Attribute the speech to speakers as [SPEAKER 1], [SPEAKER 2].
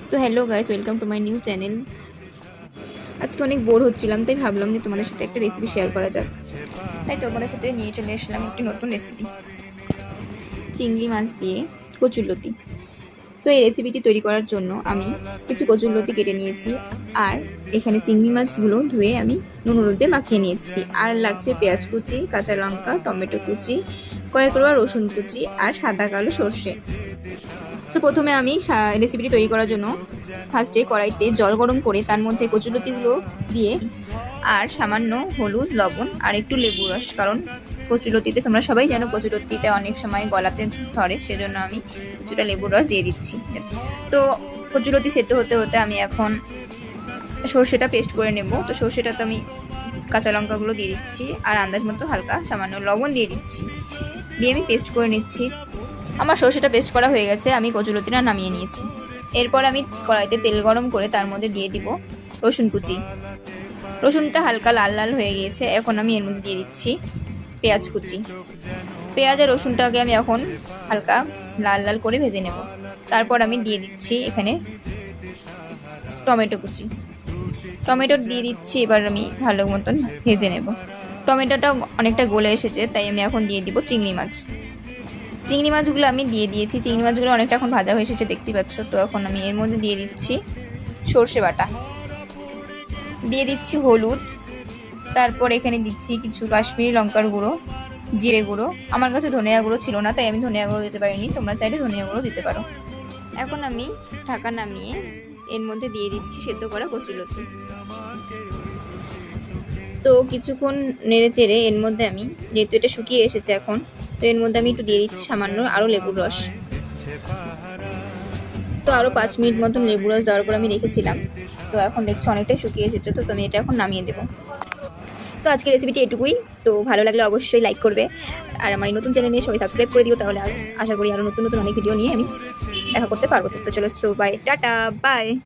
[SPEAKER 1] So hello guys, welcome to my new channel. আজকে অনেক bore হচ্ছিলাম, তাই ভাবলাম যে তোমাদের সাথে একটা রেসিপি শেয়ার করা যাক। তাই তোমাদের সাথে নিয়ে চলে আসলাম একটি নতুন রেসিপি, চিংড়ি মাছ দিয়ে কচুরলতি। সো এই রেসিপিটি তৈরি করার জন্য আমি কিছু কচুরলতি কেটে নিয়েছি, আর এখানে চিংড়ি মাছগুলো ধুয়ে আমি নুন হলুদ দিয়ে মাখিয়ে নিয়েছি। আর লাগছে পেঁয়াজ কুচি, কাঁচা লঙ্কা, টমেটো কুচি, কয়েক কোয়া রসুন কুচি আর সাদা কালো সর্ষে। সো প্রথমে আমি রেসিপিটি তৈরি করার জন্য ফার্স্টে কড়াইতে জল গরম করে তার মধ্যে কচুলতিগুলো দিয়ে আর সামান্য হলুদ, লবণ আর একটু লেবু রস, কারণ কচুলতিতে তোমরা সবাই জানো কচুলতিতে অনেক সময় গলাতে ধরে, সেজন্য আমি কিছুটা লেবুর রস দিয়ে দিচ্ছি। তো কচুলতি সেদ্ধ হতে হতে আমি এখন সর্ষেটা পেস্ট করে নেব। তো সর্ষেটা তো আমি কাঁচা লঙ্কাগুলো দিয়ে দিচ্ছি আর আন্দাজ মতো হালকা সামান্য লবণ দিয়ে দিচ্ছি, দিয়ে আমি পেস্ট করে নিচ্ছি। আমার সর্ষেটা পেস্ট করা হয়ে গেছে, আমি কচুলতিটা নামিয়ে নিয়েছি। এরপর আমি কড়াইতে তেল গরম করে তার মধ্যে দিয়ে দিব রসুন কুচি। রসুনটা হালকা লাল লাল হয়ে গিয়েছে, এখন আমি এর মধ্যে দিয়ে দিচ্ছি পেঁয়াজ কুচি। পেঁয়াজ আর রসুনটাকে আমি এখন হালকা লাল লাল করে ভেজে নেব। তারপর আমি দিয়ে দিচ্ছি এখানে টমেটো কুচি। টমেটো দিয়ে দিচ্ছি, এবার আমি ভালো মতন ভেজে নেব। টমেটোটা অনেকটা গলে এসেছে, তাই আমি এখন দিয়ে দিব চিংড়ি মাছ। চিংড়ি মাছগুলো আমি দিয়ে দিয়েছি, চিংড়ি মাছগুলো অনেকটা এখন ভাজা হয়ে এসেছে দেখতে পাচ্ছ। তো এখন আমি এর মধ্যে দিয়ে দিচ্ছি সর্ষে বাটা, দিয়ে দিচ্ছি হলুদ, তারপর এখানে দিচ্ছি কিছু কাশ্মীরি লঙ্কার গুঁড়ো, জিরে গুঁড়ো। আমার কাছে ধনিয়া গুঁড়ো ছিল না, তাই আমি ধনিয়া গুঁড়ো দিতে পারিনি, তোমরা চাইলে ধনিয়া গুঁড়ো দিতে পারো। এখন আমি ঢাকা নামিয়ে এর মধ্যে দিয়ে দিচ্ছি সেদ্ধ করা কচুলতি। তো কিছুক্ষণ নেড়ে চেড়ে এর মধ্যে আমি, যেহেতু এটা শুকিয়ে এসেছে এখন, তো এর মধ্যে আমি একটু দিয়ে দিচ্ছি সামান্য আরও লেবুর রস। তো আরও 5 মিনিট মতন লেবু রস দেওয়ার পর আমি রেখেছিলাম। তো এখন দেখছি অনেকটাই শুকিয়ে এসেছে, তো আমি এটা এখন নামিয়ে দেবো। সো আজকের রেসিপিটি এটুকুই। তো ভালো লাগলে অবশ্যই লাইক করবে, আর আমার এই নতুন চ্যানেলে সবাই সাবস্ক্রাইব করে দিও, তাহলে আশা করি আরও নতুন নতুন অনেক ভিডিও নিয়ে আমি দেখা করতে পারবো। তো চলো, সো বাই, টাটা, বাই।